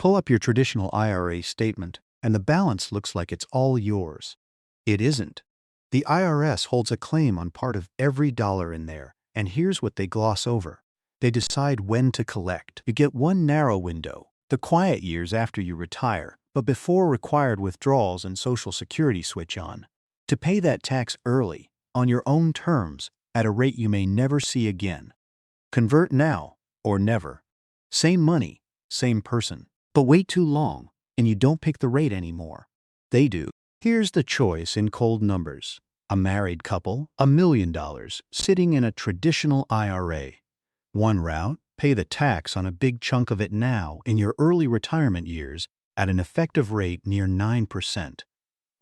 pull up your traditional IRA statement, and the balance looks like it's all yours. It isn't. The IRS holds a claim on part of every dollar in there, and here's what they gloss over. They decide when to collect. You get one narrow window, the quiet years after you retire, but before required withdrawals and Social Security switch on, to pay that tax early, on your own terms, at a rate you may never see again. Convert now or never. Same money, same person. But wait too long, and you don't pick the rate anymore. They do. Here's the choice in cold numbers. A married couple, $1 million, sitting in a traditional IRA. One route, pay the tax on a big chunk of it now in your early retirement years at an effective rate near 9%.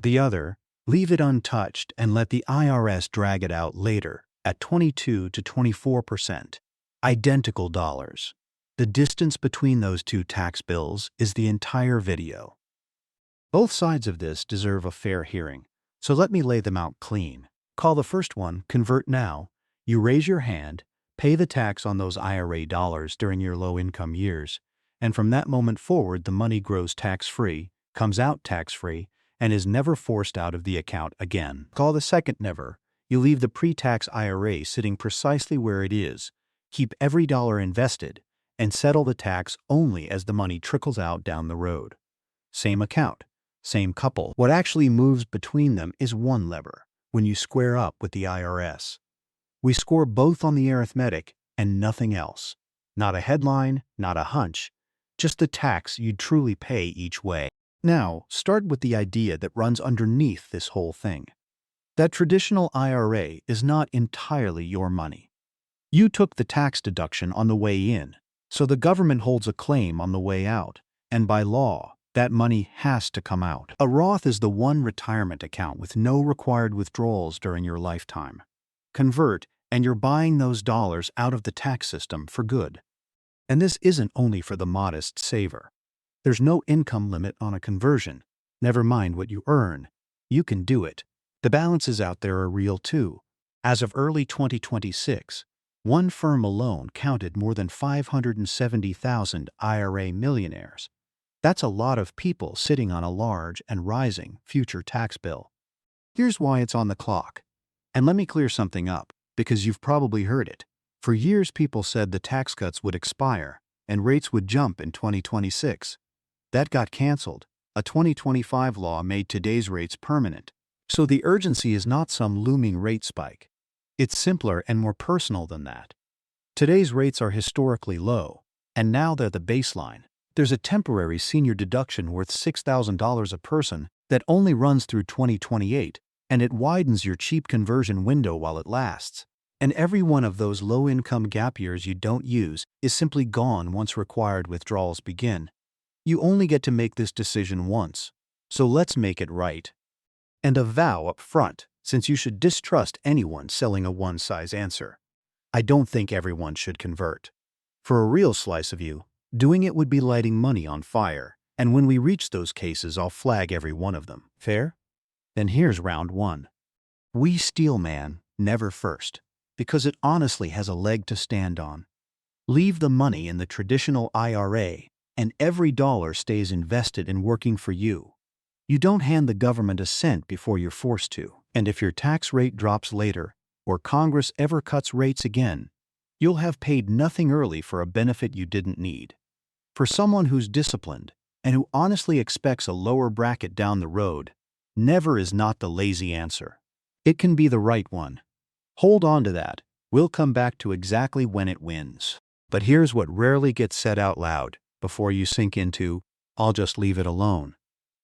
The other, leave it untouched and let the IRS drag it out later at 22 to 24%. Identical dollars. The distance between those two tax bills is the entire video. Both sides of this deserve a fair hearing, so let me lay them out clean. Call the first one convert now. You raise your hand, pay the tax on those IRA dollars during your low-income years, and from that moment forward the money grows tax-free, comes out tax-free, and is never forced out of the account again. Call the second never. You leave the pre-tax IRA sitting precisely where it is, keep every dollar invested, and settle the tax only as the money trickles out down the road. Same account, same couple. What actually moves between them is one lever when you square up with the IRS. We score both on the arithmetic and nothing else. Not a headline, not a hunch, just the tax you'd truly pay each way. Now, start with the idea that runs underneath this whole thing. That traditional IRA is not entirely your money. You took the tax deduction on the way in, so the government holds a claim on the way out, and by law, that money has to come out. A Roth is the one retirement account with no required withdrawals during your lifetime. Convert, and you're buying those dollars out of the tax system for good. And this isn't only for the modest saver. There's no income limit on a conversion. Never mind what you earn. You can do it. The balances out there are real too. As of early 2026, one firm alone counted more than 570,000 IRA millionaires. That's a lot of people sitting on a large and rising future tax bill. Here's why it's on the clock. And let me clear something up, because you've probably heard it. For years people said the tax cuts would expire and rates would jump in 2026. That got canceled. A 2025 law made today's rates permanent. So the urgency is not some looming rate spike. It's simpler and more personal than that. Today's rates are historically low, and now they're the baseline. There's a temporary senior deduction worth $6,000 a person that only runs through 2028, and it widens your cheap conversion window while it lasts. And every one of those low-income gap years you don't use is simply gone once required withdrawals begin. You only get to make this decision once, so let's make it right. And a vow up front, since you should distrust anyone selling a one-size answer. I don't think everyone should convert. For a real slice of you, doing it would be lighting money on fire, and when we reach those cases, I'll flag every one of them. Fair? Then here's round one. We steal man, never first, because it honestly has a leg to stand on. Leave the money in the traditional IRA, and every dollar stays invested and working for you. You don't hand the government a cent before you're forced to. And if your tax rate drops later, or Congress ever cuts rates again, you'll have paid nothing early for a benefit you didn't need. For someone who's disciplined and who honestly expects a lower bracket down the road, never is not the lazy answer. It can be the right one. Hold on to that. We'll come back to exactly when it wins. But here's what rarely gets said out loud before you sink into, I'll just leave it alone.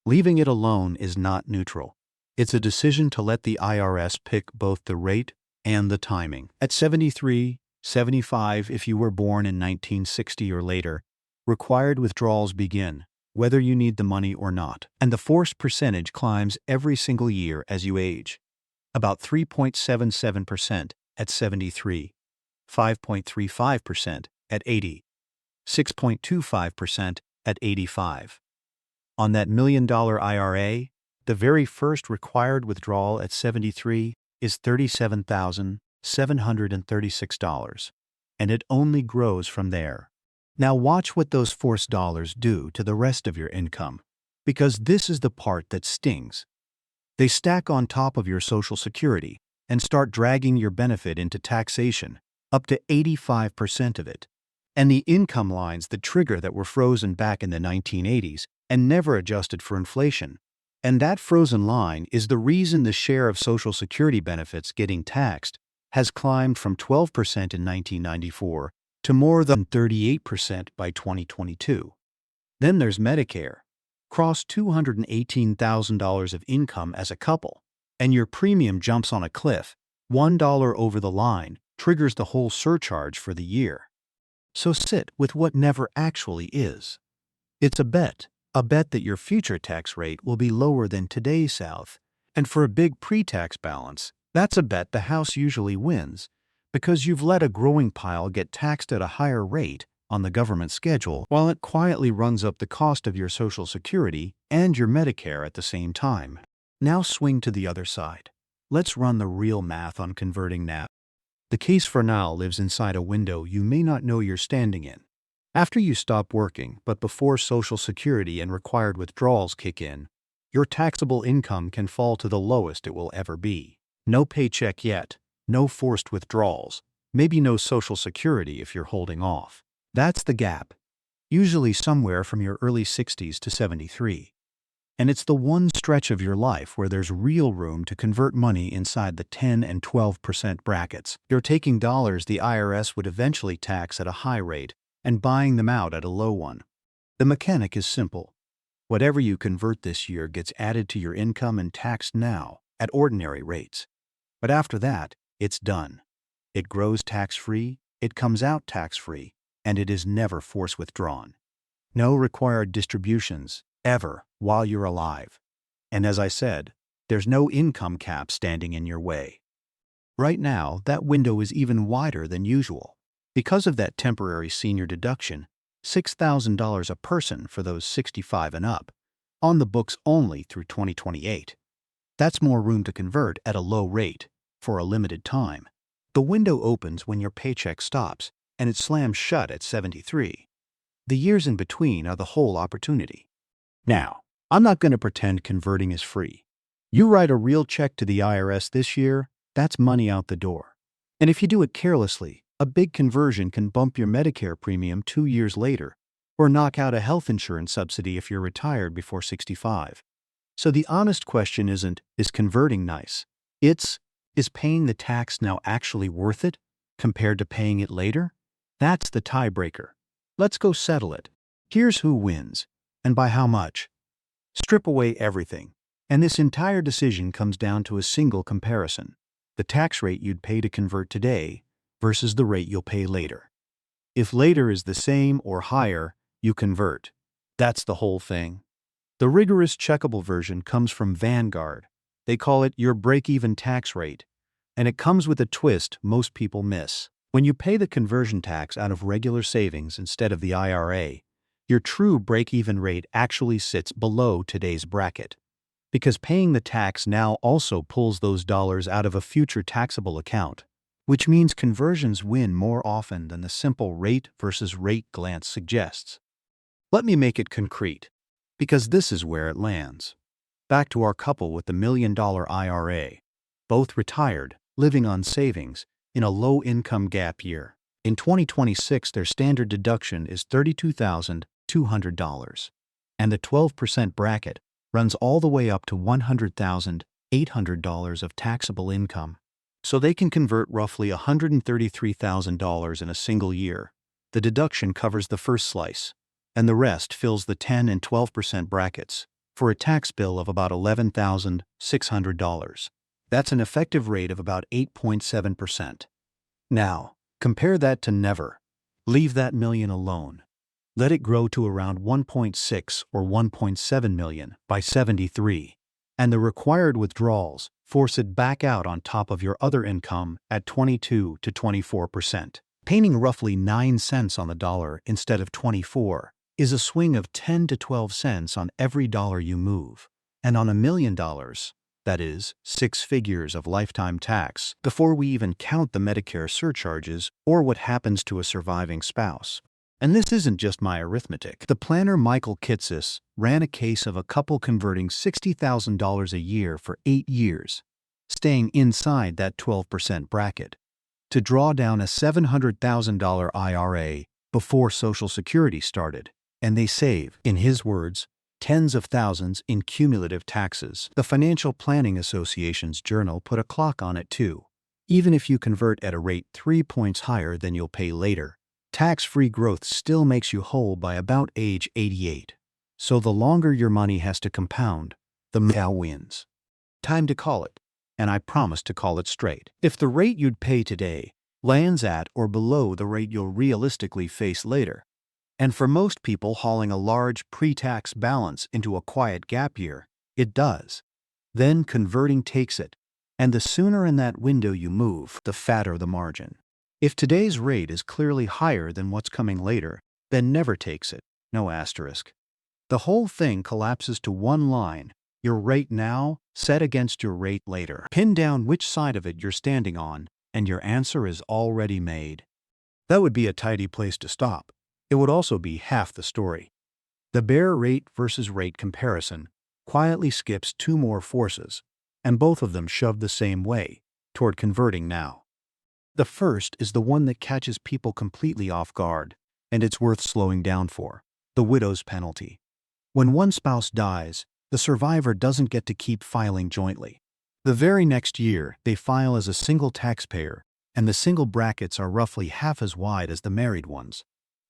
Leaving it alone is not neutral. It's a decision to let the IRS pick both the rate and the timing. At 73, 75 if you were born in 1960 or later, required withdrawals begin, whether you need the money or not. And the forced percentage climbs every single year as you age. About 3.77% at 73, 5.35% at 80, 6.25% at 85. On that $1 million IRA, the very first required withdrawal at 73 is $37,736, and it only grows from there. Now watch what those forced dollars do to the rest of your income, because this is the part that stings. They stack on top of your Social Security and start dragging your benefit into taxation, up to 85% of it. And the income lines that trigger that were frozen back in the 1980s and never adjusted for inflation. And that frozen line is the reason the share of Social Security benefits getting taxed has climbed from 12% in 1994 to more than 38% by 2022. Then there's Medicare. Cross $218,000 of income as a couple, and your premium jumps on a cliff. $1 over the line triggers the whole surcharge for the year. So sit with what never actually is. It's a bet that your future tax rate will be lower than today's South. And for a big pre-tax balance, that's a bet the house usually wins, because you've let a growing pile get taxed at a higher rate on the government schedule while it quietly runs up the cost of your Social Security and your Medicare at the same time. Now swing to the other side. Let's run the real math on converting now. The case for now lives inside a window you may not know you're standing in. After you stop working, but before Social Security and required withdrawals kick in, your taxable income can fall to the lowest it will ever be. No paycheck yet, no forced withdrawals, maybe no Social Security if you're holding off. That's the gap, usually somewhere from your early 60s to 73. And it's the one stretch of your life where there's real room to convert money inside the 10 and 12% brackets. You're taking dollars the IRS would eventually tax at a high rate and buying them out at a low one. The mechanic is simple. Whatever you convert this year gets added to your income and taxed now at ordinary rates. But after that, it's done. It grows tax-free, it comes out tax-free, and it is never force withdrawn. No required distributions, ever, while you're alive. And as I said, there's no income cap standing in your way. Right now, that window is even wider than usual. Because of that temporary senior deduction, $6,000 a person for those 65 and up, on the books only through 2028. That's more room to convert at a low rate, for a limited time. The window opens when your paycheck stops, and it slams shut at 73. The years in between are the whole opportunity. Now, I'm not going to pretend converting is free. You write a real check to the IRS this year, that's money out the door. And if you do it carelessly, a big conversion can bump your Medicare premium 2 years later, or knock out a health insurance subsidy if you're retired before 65. So the honest question isn't, is converting nice? It's, is paying the tax now actually worth it, compared to paying it later? That's the tiebreaker. Let's go settle it. Here's who wins, and by how much. Strip away everything, and this entire decision comes down to a single comparison: the tax rate you'd pay to convert today versus the rate you'll pay later. If later is the same or higher, you convert. That's the whole thing. The rigorous checkable version comes from Vanguard. They call it your break-even tax rate, and it comes with a twist most people miss. When you pay the conversion tax out of regular savings instead of the IRA, your true break-even rate actually sits below today's bracket, because paying the tax now also pulls those dollars out of a future taxable account, which means conversions win more often than the simple rate versus rate glance suggests. Let me make it concrete, because this is where it lands. Back to our couple with the $1 million IRA, both retired, living on savings, in a low-income gap year. In 2026, their standard deduction is $32,200, and the 12% bracket runs all the way up to $100,800 of taxable income. So they can convert roughly $133,000 in a single year. The deduction covers the first slice, and the rest fills the 10 and 12% brackets, for a tax bill of about $11,600. That's an effective rate of about 8.7%. Now, compare that to never. Leave that million alone. Let it grow to around 1.6 or 1.7 million by 73, and the required withdrawals force it back out on top of your other income at 22 to 24%. Paying roughly 9 cents on the dollar instead of 24 is a swing of 10 to 12 cents on every dollar you move. And on $1 million, that is, 6 figures of lifetime tax, before we even count the Medicare surcharges or what happens to a surviving spouse. And this isn't just my arithmetic. The planner Michael Kitsis ran a case of a couple converting $60,000 a year for 8 years, staying inside that 12% bracket, to draw down a $700,000 IRA before Social Security started, and they save, in his words, tens of thousands in cumulative taxes. The Financial Planning Association's journal put a clock on it too. Even if you convert at a rate 3 points higher than you'll pay later, tax-free growth still makes you whole by about age 88. So the longer your money has to compound, the more wins. Time to call it, and I promise to call it straight. If the rate you'd pay today lands at or below the rate you'll realistically face later, and for most people hauling a large pre-tax balance into a quiet gap year, it does, then converting takes it, and the sooner in that window you move, the fatter the margin. If today's rate is clearly higher than what's coming later, then never takes it, no asterisk. The whole thing collapses to one line: your rate now set against your rate later. Pin down which side of it you're standing on, and your answer is already made. That would be a tidy place to stop. It would also be half the story. The bare rate versus rate comparison quietly skips 2 more forces, and both of them shove the same way, toward converting now. The first is the one that catches people completely off guard, and it's worth slowing down for: the widow's penalty. When one spouse dies, the survivor doesn't get to keep filing jointly. The very next year, they file as a single taxpayer, and the single brackets are roughly half as wide as the married ones.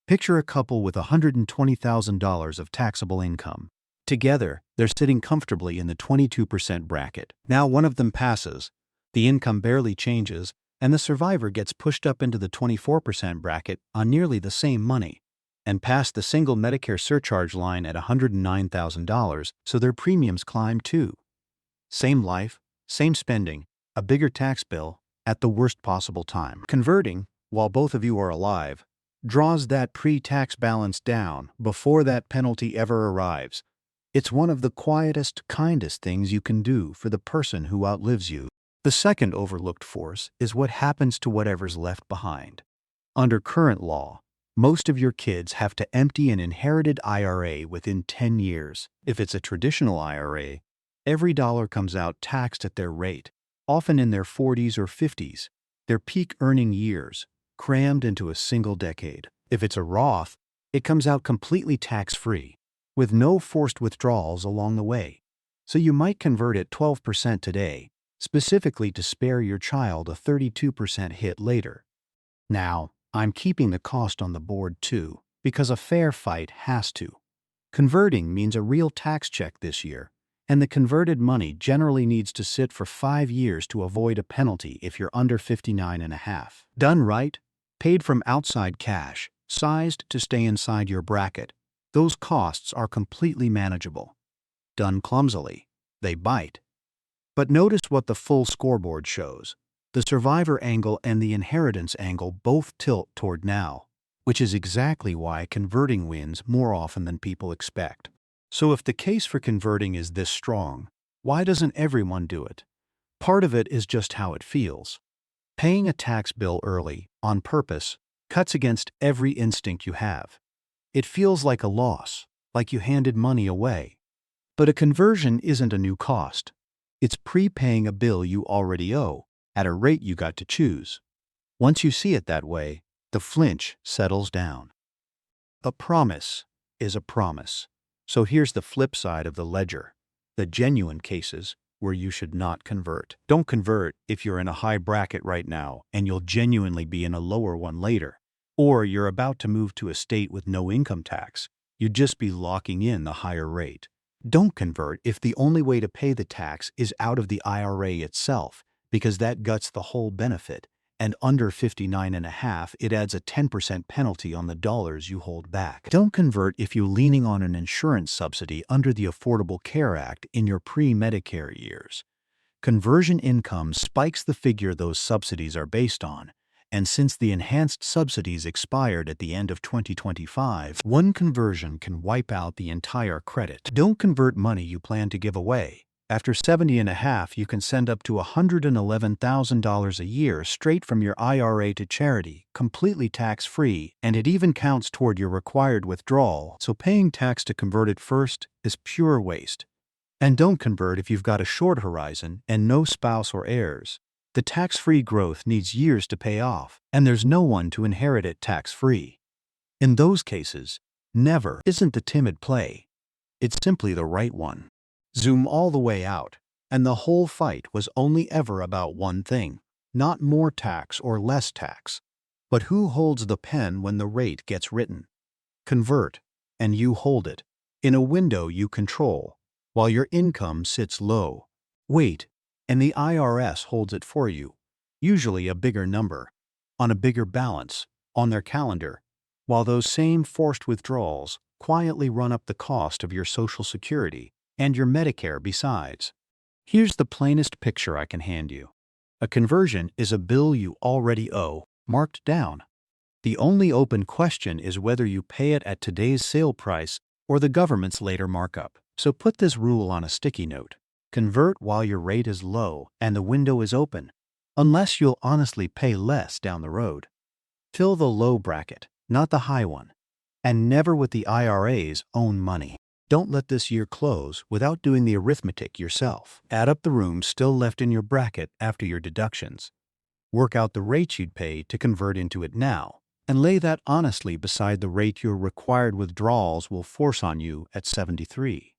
Picture a couple with $120,000 of taxable income. Together, they're sitting comfortably in the 22% bracket. Now one of them passes, the income barely changes, and the survivor gets pushed up into the 24% bracket on nearly the same money, and past the single Medicare surcharge line at $109,000, so their premiums climb too. Same life, same spending, a bigger tax bill, at the worst possible time. Converting, while both of you are alive, draws that pre-tax balance down before that penalty ever arrives. It's one of the quietest, kindest things you can do for the person who outlives you. The second overlooked force is what happens to whatever's left behind. Under current law, most of your kids have to empty an inherited IRA within 10 years. If it's a traditional IRA, every dollar comes out taxed at their rate, often in their 40s or 50s, their peak earning years, crammed into a single decade. If it's a Roth, it comes out completely tax-free, with no forced withdrawals along the way. So you might convert at 12% today, specifically to spare your child a 32% hit later. Now, I'm keeping the cost on the board too, because a fair fight has to. Converting means a real tax check this year, and the converted money generally needs to sit for 5 years to avoid a penalty if you're under 59.5. Done right, paid from outside cash, sized to stay inside your bracket, those costs are completely manageable. Done clumsily, they bite. But notice what the full scoreboard shows. The survivor angle and the inheritance angle both tilt toward now, which is exactly why converting wins more often than people expect. So if the case for converting is this strong, why doesn't everyone do it? Part of it is just how it feels. Paying a tax bill early, on purpose, cuts against every instinct you have. It feels like a loss, like you handed money away. But a conversion isn't a new cost. It's prepaying a bill you already owe, at a rate you got to choose. Once you see it that way, the flinch settles down. A promise is a promise. So here's the flip side of the ledger: the genuine cases where you should not convert. Don't convert if you're in a high bracket right now and you'll genuinely be in a lower one later, or you're about to move to a state with no income tax. You'd just be locking in the higher rate. Don't convert if the only way to pay the tax is out of the IRA itself, because that guts the whole benefit, and under 59.5, it adds a 10% penalty on the dollars you hold back. Don't convert if you're leaning on an insurance subsidy under the Affordable Care Act in your pre-Medicare years. Conversion income spikes the figure those subsidies are based on, and since the enhanced subsidies expired at the end of 2025, one conversion can wipe out the entire credit. Don't convert money you plan to give away, After 70 and a half, you can send up to $111,000 a year straight from your IRA to charity, completely tax-free, and it even counts toward your required withdrawal, so paying tax to convert it first is pure waste. And don't convert if you've got a short horizon and no spouse or heirs. The tax-free growth needs years to pay off, and there's no one to inherit it tax-free. In those cases, never isn't the timid play. It's simply the right one. Zoom all the way out, and the whole fight was only ever about one thing: not more tax or less tax, but who holds the pen when the rate gets written. Convert, and you hold it, in a window you control, while your income sits low. Wait, and the IRS holds it for you, usually a bigger number, on a bigger balance, on their calendar, while those same forced withdrawals quietly run up the cost of your Social Security and your Medicare besides. Here's the plainest picture I can hand you. A conversion is a bill you already owe, marked down. The only open question is whether you pay it at today's sale price or the government's later markup. So put this rule on a sticky note. Convert while your rate is low and the window is open, unless you'll honestly pay less down the road. Fill the low bracket, not the high one, and never with the IRA's own money. Don't let this year close without doing the arithmetic yourself. Add up the room still left in your bracket after your deductions. Work out the rate you'd pay to convert into it now, and lay that honestly beside the rate your required withdrawals will force on you at 73.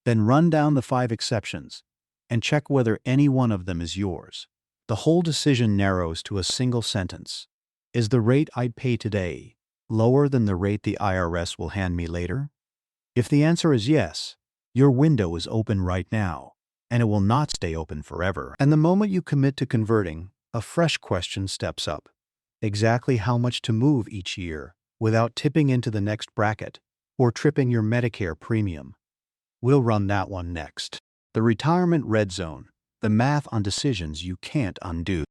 Then run down the 5 exceptions and check whether any one of them is yours. The whole decision narrows to a single sentence. Is the rate I'd pay today lower than the rate the IRS will hand me later? If the answer is yes, your window is open right now, and it will not stay open forever. And the moment you commit to converting, a fresh question steps up. Exactly how much to move each year without tipping into the next bracket or tripping your Medicare premium? We'll run that one next. The retirement red zone, the math on decisions you can't undo.